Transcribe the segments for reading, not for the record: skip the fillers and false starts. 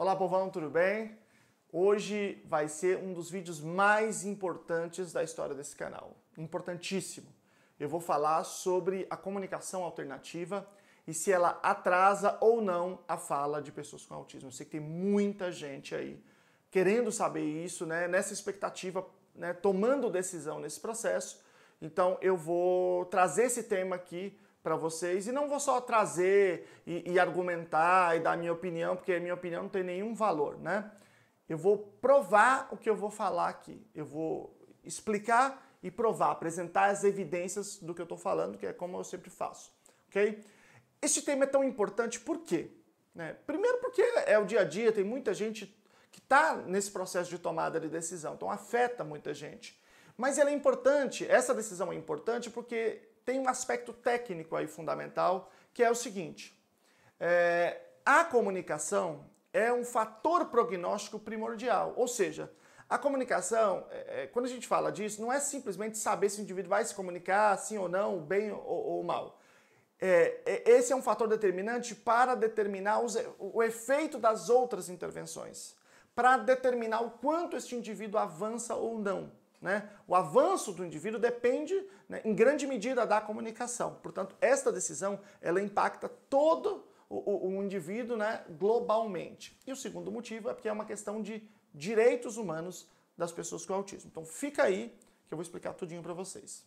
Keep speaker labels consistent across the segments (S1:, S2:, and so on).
S1: Olá, povão, tudo bem? Hoje vai ser um dos vídeos mais importantes da história desse canal. Importantíssimo. Eu vou falar sobre a comunicação alternativa e se ela atrasa ou não a fala de pessoas com autismo. Eu sei que tem muita gente aí querendo saber isso, né? Nessa expectativa, né? Tomando decisão nesse processo. Então eu vou trazer esse tema aqui para vocês, e não vou só trazer e argumentar e dar minha opinião, porque a minha opinião não tem nenhum valor, né? Eu vou provar o que eu vou falar aqui. Eu vou explicar e provar, apresentar as evidências do que eu estou falando, que é como eu sempre faço, ok? Este tema é tão importante por quê? Primeiro porque é o dia a dia, tem muita gente que está nesse processo de tomada de decisão, então afeta muita gente. Mas ela é importante, essa decisão é importante porque tem um aspecto técnico aí fundamental, que é o seguinte: a comunicação é um fator prognóstico primordial, ou seja, a comunicação, quando a gente fala disso, não é simplesmente saber se o indivíduo vai se comunicar, sim ou não, bem ou mal. Esse é um fator determinante para determinar o efeito das outras intervenções, para determinar o quanto este indivíduo avança ou não. O avanço do indivíduo depende, em grande medida, da comunicação. Portanto, esta decisão ela impacta todo o indivíduo, globalmente. E o segundo motivo é porque é uma questão de direitos humanos das pessoas com autismo. Então fica aí que eu vou explicar tudinho para vocês.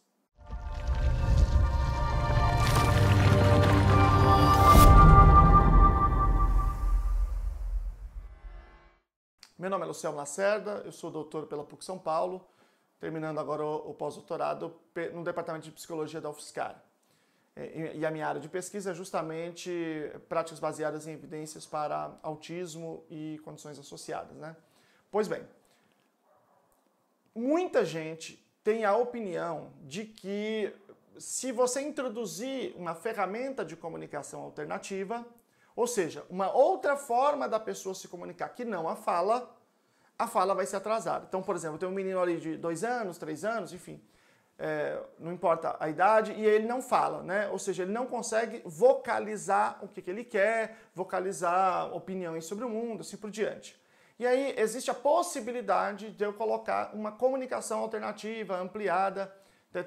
S1: Meu nome é Luciano Lacerda, eu sou doutor pela PUC São Paulo, terminando agora o pós-doutorado no Departamento de Psicologia da UFSCar. E a minha área de pesquisa é justamente práticas baseadas em evidências para autismo e condições associadas, Pois bem, muita gente tem a opinião de que se você introduzir uma ferramenta de comunicação alternativa, ou seja, uma outra forma da pessoa se comunicar que não a fala vai ser atrasada. Então, por exemplo, tem um menino ali de 2 anos, 3 anos, enfim, não importa a idade, e ele não fala, Ou seja, ele não consegue vocalizar o que ele quer, vocalizar opiniões sobre o mundo, assim por diante. E aí existe a possibilidade de eu colocar uma comunicação alternativa, ampliada,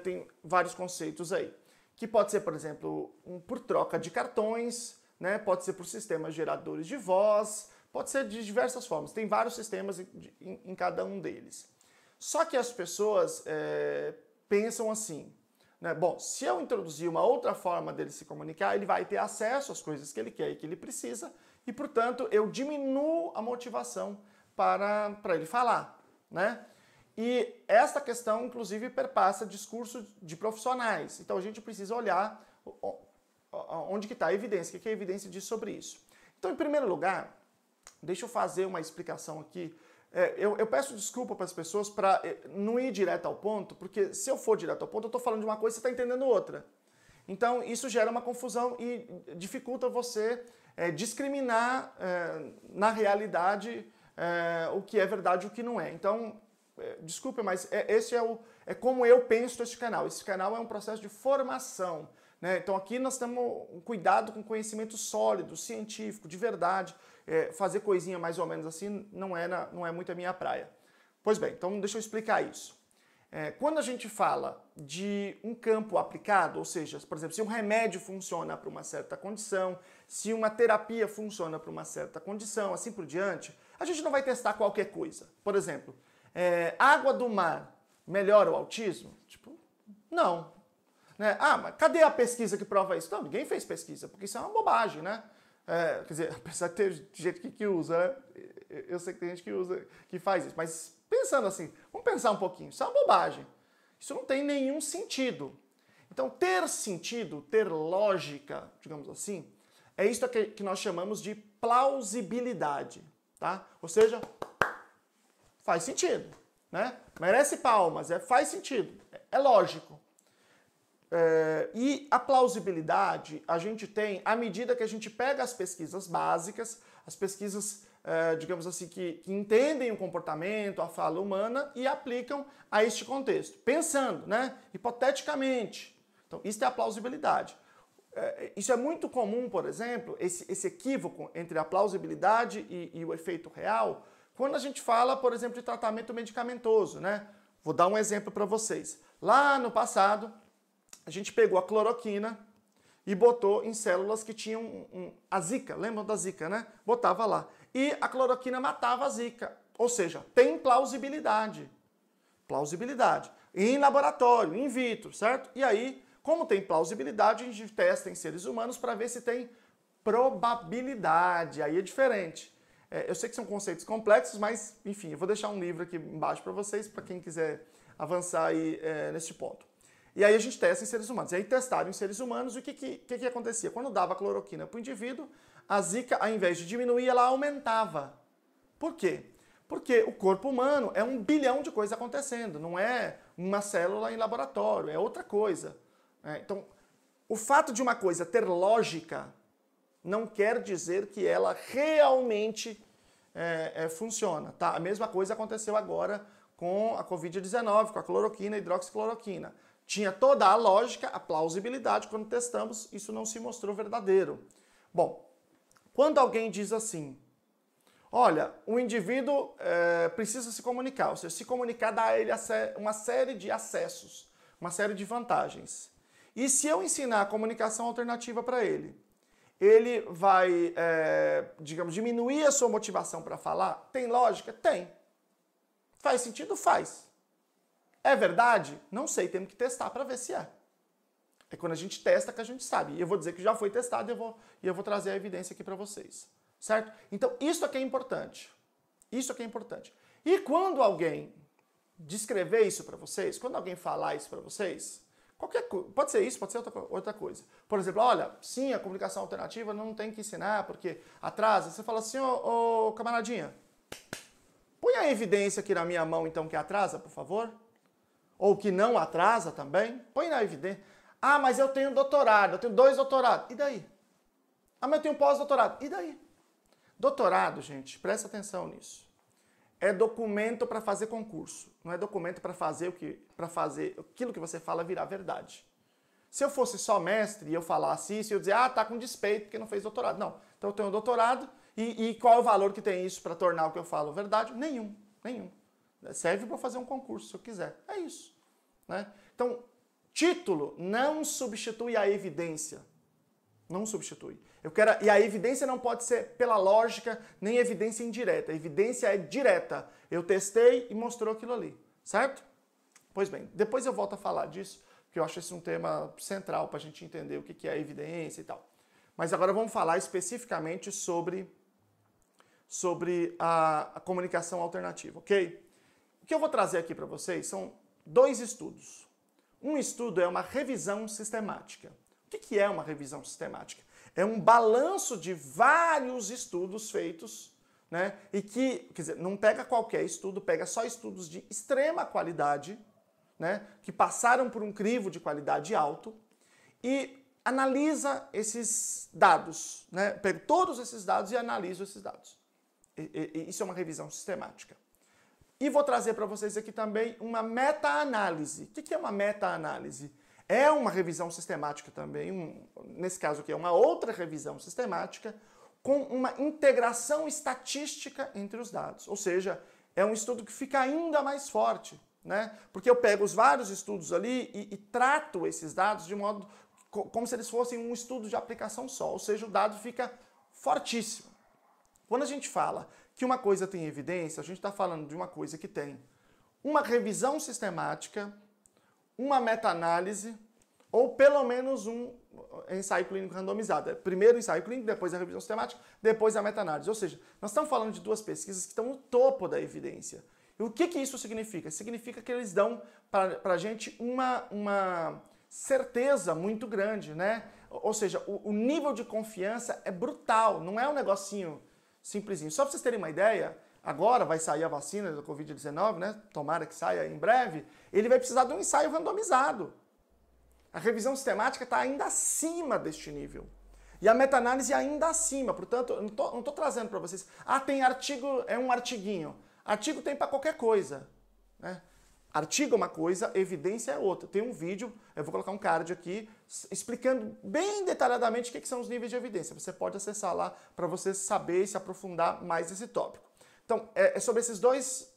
S1: tem vários conceitos aí, que pode ser, por exemplo, por troca de cartões, pode ser por sistemas geradores de voz, pode ser de diversas formas, tem vários sistemas em cada um deles. Só que as pessoas pensam assim, bom, se eu introduzir uma outra forma dele se comunicar, ele vai ter acesso às coisas que ele quer e que ele precisa, e, portanto, eu diminuo a motivação para ele falar, E esta questão, inclusive, perpassa discurso de profissionais. Então, a gente precisa olhar onde que está a evidência, o que a evidência diz sobre isso. Então, em primeiro lugar, deixa eu fazer uma explicação aqui. Eu peço desculpa para as pessoas para não ir direto ao ponto, porque se eu for direto ao ponto, eu estou falando de uma coisa e você está entendendo outra. Então, isso gera uma confusão e dificulta você discriminar na realidade o que é verdade e o que não é. Então, desculpe, mas esse é como eu penso este canal. Esse canal é um processo de formação. Então aqui nós temos um cuidado com conhecimento sólido, científico, de verdade. Fazer coisinha mais ou menos assim não é muito a minha praia. Pois bem, então deixa eu explicar isso. Quando a gente fala de um campo aplicado, ou seja, por exemplo, se um remédio funciona para uma certa condição, se uma terapia funciona para uma certa condição, assim por diante, a gente não vai testar qualquer coisa. Por exemplo, água do mar melhora o autismo? Não. Mas cadê a pesquisa que prova isso? Não, ninguém fez pesquisa, porque isso é uma bobagem, quer dizer, apesar de ter gente que usa, eu sei que tem gente que usa, que faz isso, mas pensando assim, vamos pensar um pouquinho, isso é uma bobagem. Isso não tem nenhum sentido. Então, ter sentido, ter lógica, digamos assim, é isso que nós chamamos de plausibilidade, Ou seja, faz sentido, Merece palmas, faz sentido, é lógico. E a plausibilidade a gente tem à medida que a gente pega as pesquisas básicas, as pesquisas, digamos assim, que entendem o comportamento, a fala humana e aplicam a este contexto, pensando, hipoteticamente. Então, isso é a plausibilidade. isso é muito comum, por exemplo, esse equívoco entre a plausibilidade e o efeito real, quando a gente fala, por exemplo, de tratamento medicamentoso, né? Vou dar um exemplo para vocês. Lá no passado, a gente pegou a cloroquina e botou em células que tinham a zika, lembram da zika, né? Botava lá. E a cloroquina matava a zika, ou seja, tem plausibilidade. Plausibilidade. Em laboratório, in vitro, certo? E aí, como tem plausibilidade, a gente testa em seres humanos para ver se tem probabilidade. Aí é diferente. Eu sei que são conceitos complexos, mas, enfim, eu vou deixar um livro aqui embaixo para vocês, para quem quiser avançar aí nesse ponto. E aí a gente testa em seres humanos. E aí testaram em seres humanos, e o que acontecia? Quando dava cloroquina para o indivíduo, a zika, ao invés de diminuir, ela aumentava. Por quê? Porque o corpo humano é 1 bilhão de coisas acontecendo, não é uma célula em laboratório, é outra coisa. Então, o fato de uma coisa ter lógica não quer dizer que ela realmente funciona. Tá? A mesma coisa aconteceu agora com a Covid-19, com a cloroquina, a hidroxicloroquina. Tinha toda a lógica, a plausibilidade, quando testamos, isso não se mostrou verdadeiro. Bom, quando alguém diz assim, olha, o indivíduo precisa se comunicar, ou seja, se comunicar dá a ele uma série de acessos, uma série de vantagens. E se eu ensinar a comunicação alternativa para ele vai, digamos, diminuir a sua motivação para falar? Tem lógica? Tem. Faz sentido? Faz. É verdade? Não sei, temos que testar para ver se é. É quando a gente testa que a gente sabe. E eu vou dizer que já foi testado e eu vou trazer a evidência aqui para vocês. Certo? Então, isso aqui é importante. Isso aqui é importante. E quando alguém descrever isso para vocês, quando alguém falar isso para vocês, qualquer coisa, pode ser isso, pode ser outra coisa. Por exemplo, olha, sim, a comunicação alternativa não tem que ensinar porque atrasa. Você fala assim, ô camaradinha, põe a evidência aqui na minha mão, então, que atrasa, por favor. Ou que não atrasa também. Põe na evidência. Ah, mas eu tenho doutorado, eu tenho 2 doutorados. E daí? Ah, mas eu tenho pós-doutorado. E daí? Doutorado, gente, presta atenção nisso. É documento para fazer concurso. Não é documento para fazer aquilo que você fala virar verdade. Se eu fosse só mestre e eu falasse isso, eu ia dizer, tá com despeito porque não fez doutorado. Não. Então eu tenho doutorado e qual é o valor que tem isso para tornar o que eu falo verdade? Nenhum. Serve para fazer um concurso, se eu quiser. É isso. Né? Então, título não substitui a evidência. Não substitui. E a evidência não pode ser pela lógica, nem evidência indireta. A evidência é direta. Eu testei e mostrou aquilo ali. Certo? Pois bem, depois eu volto a falar disso, porque eu acho esse um tema central para a gente entender o que é a evidência e tal. Mas agora vamos falar especificamente sobre a comunicação alternativa, ok? O que eu vou trazer aqui para vocês são 2 estudos. Um estudo é uma revisão sistemática. O que é uma revisão sistemática? É um balanço de vários estudos feitos, né? E que, quer dizer, não pega qualquer estudo, pega só estudos de extrema qualidade, né? Que passaram por um crivo de qualidade alto e analisa esses dados, né? Pego todos esses dados e analiso esses dados. Isso é uma revisão sistemática. E vou trazer para vocês aqui também uma meta-análise. O que é uma meta-análise? É uma revisão sistemática também, nesse caso aqui é uma outra revisão sistemática, com uma integração estatística entre os dados. Ou seja, é um estudo que fica ainda mais forte, né? Porque eu pego os vários estudos ali e trato esses dados de modo como se eles fossem um estudo de aplicação só. Ou seja, o dado fica fortíssimo. Quando a gente fala que uma coisa tem evidência, a gente está falando de uma coisa que tem uma revisão sistemática, uma meta-análise ou pelo menos um ensaio clínico randomizado. Primeiro o ensaio clínico, depois a revisão sistemática, depois a meta-análise. Ou seja, nós estamos falando de 2 pesquisas que estão no topo da evidência. E o que isso significa? Significa que eles dão para a gente uma certeza muito grande, né? Ou seja, o nível de confiança é brutal, não é um negocinho simplesinho. Só para vocês terem uma ideia, agora vai sair a vacina da Covid-19, né? Tomara que saia em breve. Ele vai precisar de um ensaio randomizado. A revisão sistemática está ainda acima deste nível. E a meta-análise ainda acima. Portanto, eu não estou trazendo para vocês. Tem artigo, é um artiguinho. Artigo tem para qualquer coisa. Né? Artigo é uma coisa, evidência é outra. Tem um vídeo, eu vou colocar um card aqui. explicando bem detalhadamente o que são os níveis de evidência. Você pode acessar lá para você saber e se aprofundar mais nesse tópico. Então, é sobre esses dois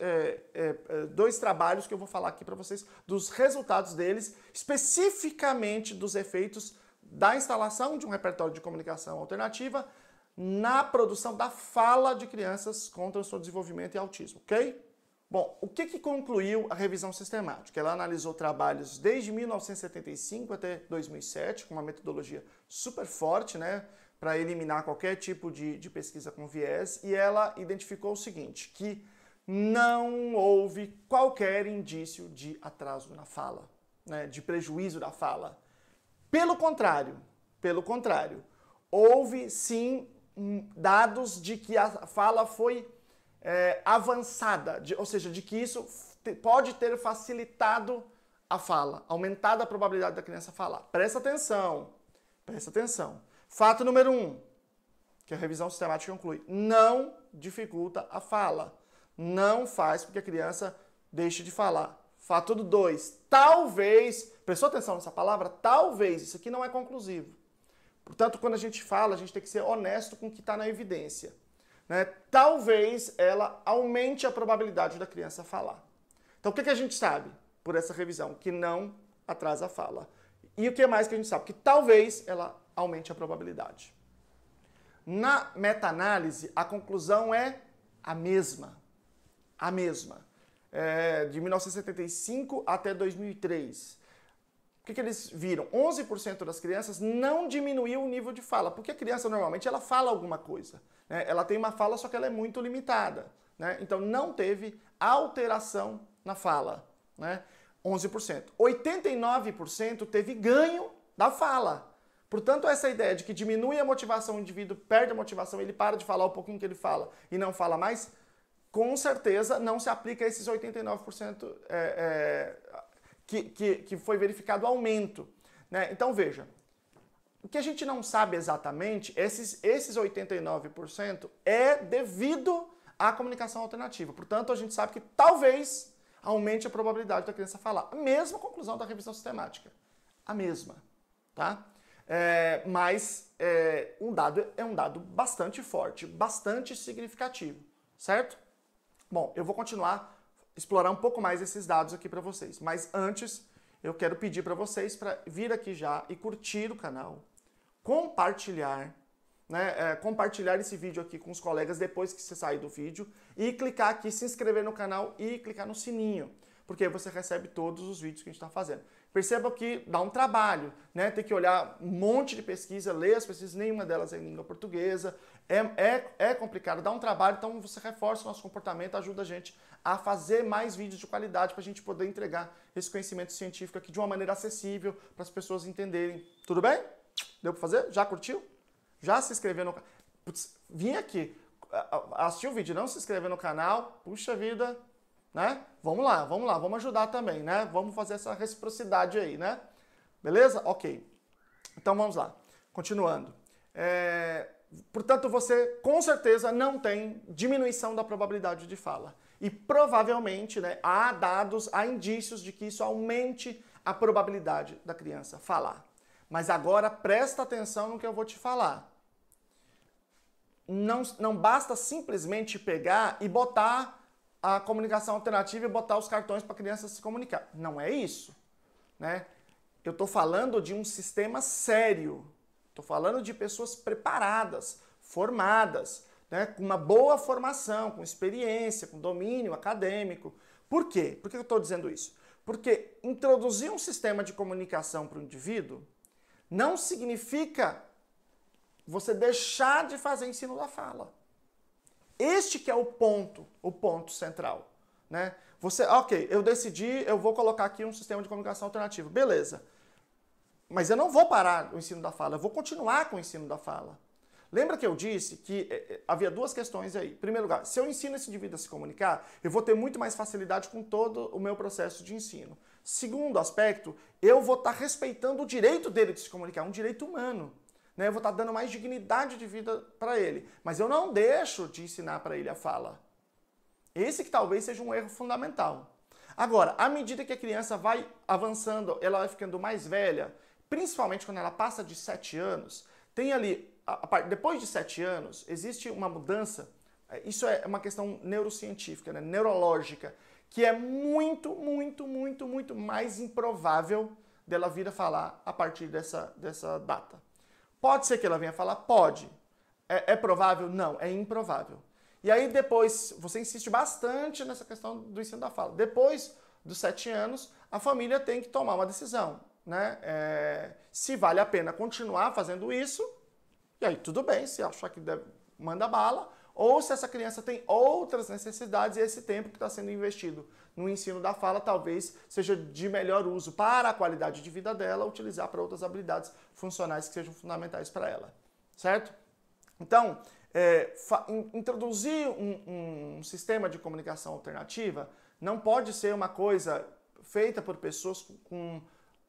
S1: trabalhos que eu vou falar aqui para vocês, dos resultados deles, especificamente dos efeitos da instalação de um repertório de comunicação alternativa na produção da fala de crianças com transtorno de desenvolvimento e autismo, ok? Bom, o que concluiu a revisão sistemática? Ela analisou trabalhos desde 1975 até 2007, com uma metodologia super forte, né, para eliminar qualquer tipo de pesquisa com viés, e ela identificou o seguinte, que não houve qualquer indício de atraso na fala, né, de prejuízo da fala. Pelo contrário, houve sim dados de que a fala foi avançada, ou seja, de que isso pode ter facilitado a fala, aumentado a probabilidade da criança falar. Presta atenção. Fato número 1, que a revisão sistemática conclui, não dificulta a fala, não faz com que a criança deixe de falar. Fato 2, talvez, prestou atenção nessa palavra? Talvez, isso aqui não é conclusivo. Portanto, quando a gente fala, a gente tem que ser honesto com o que está na evidência. Né? Talvez ela aumente a probabilidade da criança falar. Então, o que a gente sabe por essa revisão? Que não atrasa a fala. E o que mais que a gente sabe? Que talvez ela aumente a probabilidade. Na meta-análise, a conclusão é a mesma. De 1975 até 2003. O que eles viram? 11% das crianças não diminuiu o nível de fala, porque a criança normalmente ela fala alguma coisa. Né? Ela tem uma fala, só que ela é muito limitada. Né? Então não teve alteração na fala. Né? 11%. 89% teve ganho da fala. Portanto, essa ideia de que diminui a motivação, o indivíduo perde a motivação, ele para de falar o pouquinho que ele fala e não fala mais, com certeza não se aplica a esses 89% que foi verificado aumento. Né? Então, veja, o que a gente não sabe exatamente, esses 89% é devido à comunicação alternativa. Portanto, a gente sabe que talvez aumente a probabilidade da criança falar. A mesma conclusão da revisão sistemática. A mesma. Tá? Mas um dado bastante forte, bastante significativo. Certo? Bom, eu vou continuar explorar um pouco mais esses dados aqui para vocês. Mas antes, eu quero pedir para vocês para vir aqui já e curtir o canal, compartilhar, né, compartilhar esse vídeo aqui com os colegas depois que você sair do vídeo e clicar aqui, se inscrever no canal e clicar no sininho, porque aí você recebe todos os vídeos que a gente está fazendo. Perceba que dá um trabalho, né? Tem que olhar um monte de pesquisa, ler as pesquisas, nenhuma delas é em língua portuguesa. É complicado, dá um trabalho, então você reforça o nosso comportamento, ajuda a gente a fazer mais vídeos de qualidade para a gente poder entregar esse conhecimento científico aqui de uma maneira acessível para as pessoas entenderem. Tudo bem? Deu para fazer? Já curtiu? Já se inscreveu no canal? Vim aqui, assistiu o vídeo e não se inscreveu no canal, puxa vida, né? Vamos lá, vamos ajudar também, né? Vamos fazer essa reciprocidade aí, né? Beleza? Ok. Então vamos lá. Continuando. Portanto, você com certeza não tem diminuição da probabilidade de fala. E provavelmente, né, há indícios de que isso aumente a probabilidade da criança falar. Mas agora presta atenção no que eu vou te falar. Não basta simplesmente pegar e botar a comunicação alternativa e botar os cartões para a criança se comunicar. Não é isso. Né? Eu estou falando de um sistema sério. Estou falando de pessoas preparadas, formadas, né? Com uma boa formação, com experiência, com domínio acadêmico. Por quê? Por que eu estou dizendo isso? Porque introduzir um sistema de comunicação para o indivíduo não significa você deixar de fazer ensino da fala. Este que é o ponto central. Né? Ok, eu decidi, eu vou colocar aqui um sistema de comunicação alternativo. Beleza. Mas eu não vou parar o ensino da fala, eu vou continuar com o ensino da fala. Lembra que eu disse que havia duas questões aí. Em primeiro lugar, se eu ensino esse indivíduo a se comunicar, eu vou ter muito mais facilidade com todo o meu processo de ensino. Segundo aspecto, eu vou estar respeitando o direito dele de se comunicar, um direito humano. Né? Eu vou estar dando mais dignidade de vida para ele. Mas eu não deixo de ensinar para ele a fala. Esse que talvez seja um erro fundamental. Agora, à medida que a criança vai avançando, ela vai ficando mais velha, principalmente quando ela passa de 7 anos, tem ali, depois de 7 anos, existe uma mudança, isso é uma questão neurocientífica, né, neurológica, que é muito mais improvável dela vir a falar a partir dessa data. Pode ser que ela venha a falar? Pode. É provável? Não, é improvável. E aí depois, você insiste bastante nessa questão do ensino da fala. Depois dos 7 anos, a família tem que tomar uma decisão, né? Se vale a pena continuar fazendo isso, e aí tudo bem, se achar que deve, manda bala, ou se essa criança tem outras necessidades e esse tempo que está sendo investido no ensino da fala talvez seja de melhor uso para a qualidade de vida dela, utilizar para outras habilidades funcionais que sejam fundamentais para ela, certo? Então, introduzir um sistema de comunicação alternativa não pode ser uma coisa feita por pessoas com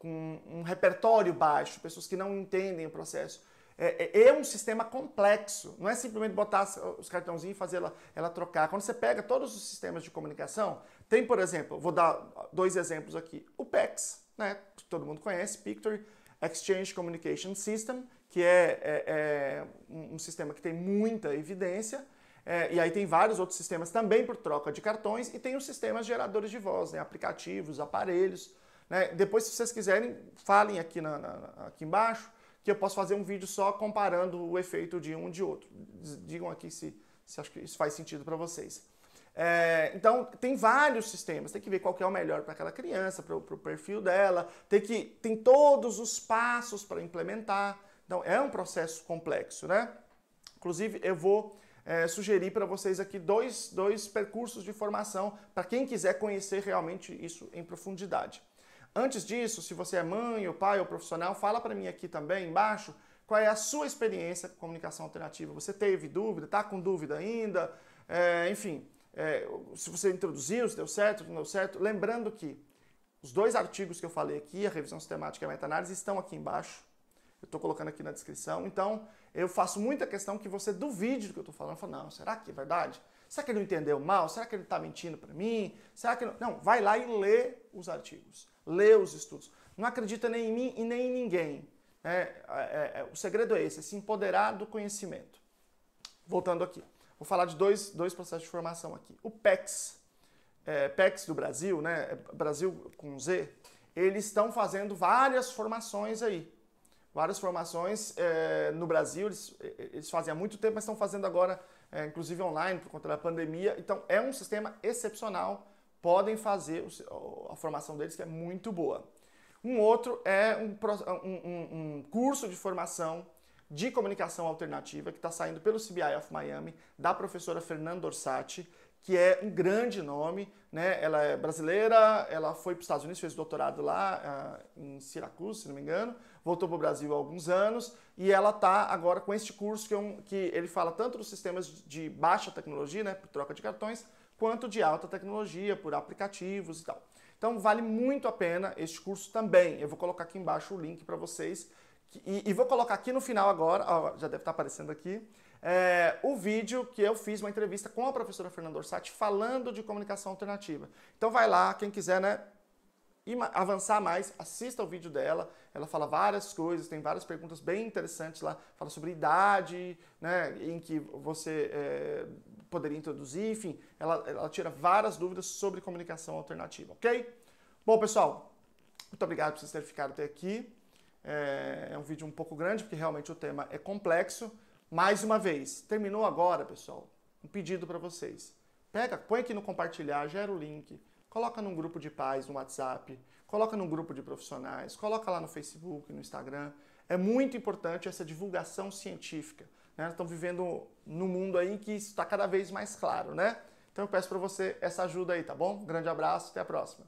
S1: um repertório baixo, pessoas que não entendem o processo. É um sistema complexo, não é simplesmente botar os cartãozinhos e fazer ela trocar. Quando você pega todos os sistemas de comunicação, tem, por exemplo, vou dar 2 exemplos aqui. O PECS, né, que todo mundo conhece, Picture Exchange Communication System, que é um sistema que tem muita evidência, e aí tem vários outros sistemas também por troca de cartões, e tem os sistemas geradores de voz, né, aplicativos, aparelhos. Né. Depois, se vocês quiserem, falem aqui, aqui embaixo, que eu posso fazer um vídeo só comparando o efeito de um e de outro. Digam aqui se acho que isso faz sentido para vocês. Então, tem vários sistemas, tem que ver qual que é o melhor para aquela criança, para o perfil dela, tem todos os passos para implementar. Então, é um processo complexo, né? Inclusive, eu vou sugerir para vocês aqui dois percursos de formação para quem quiser conhecer realmente isso em profundidade. Antes disso, se você é mãe, ou pai, ou profissional, fala para mim aqui também embaixo qual é a sua experiência com comunicação alternativa. Você teve dúvida? Está com dúvida ainda? Enfim, se você introduziu, se deu certo, não deu certo. Lembrando que os 2 artigos que eu falei aqui, a revisão sistemática e a meta-análise, estão aqui embaixo. Eu estou colocando aqui na descrição. Então, eu faço muita questão que você duvide do que eu estou falando. Falo, não, será que é verdade? Será que ele não entendeu mal? Será que ele está mentindo para mim? Será que não? Não, vai lá e lê os artigos. Lê os estudos. Não acredita nem em mim e nem em ninguém. O segredo é esse, se empoderar do conhecimento. Voltando aqui. Vou falar de dois processos de formação aqui. O PECS, PECS do Brasil, né? Brasil com Z, eles estão fazendo várias formações aí. Várias formações no Brasil, eles fazem há muito tempo, mas estão fazendo agora, inclusive online, por conta da pandemia. Então, é um sistema excepcional. Podem fazer a formação deles, que é muito boa. Um outro é um curso de formação de comunicação alternativa que está saindo pelo CBI of Miami, da professora Fernanda Orsatti, que é um grande nome, né? Ela é brasileira, ela foi para os Estados Unidos, fez doutorado lá em Syracuse, se não me engano, voltou para o Brasil há alguns anos, e ela está agora com este curso que ele fala tanto dos sistemas de baixa tecnologia, né, por troca de cartões, quanto de alta tecnologia, por aplicativos e tal. Então vale muito a pena este curso também. Eu vou colocar aqui embaixo o link para vocês. E vou colocar aqui no final agora, ó, já deve estar aparecendo aqui, o vídeo que eu fiz uma entrevista com a professora Fernanda Orsatti falando de comunicação alternativa. Então vai lá, quem quiser, né, avançar mais, assista o vídeo dela. Ela fala várias coisas, tem várias perguntas bem interessantes lá. Fala sobre idade, né, em que você poderia introduzir, enfim. Ela tira várias dúvidas sobre comunicação alternativa, ok? Bom, pessoal, muito obrigado por vocês terem ficado até aqui. É um vídeo um pouco grande, porque realmente o tema é complexo. Mais uma vez, terminou agora, pessoal, um pedido para vocês. Põe aqui no compartilhar, gera o link, coloca num grupo de pais no WhatsApp, coloca num grupo de profissionais, coloca lá no Facebook, no Instagram. É muito importante essa divulgação científica. Né? Nós estamos vivendo num mundo aí que isso está cada vez mais claro, né? Então eu peço para você essa ajuda aí, tá bom? Um grande abraço, até a próxima.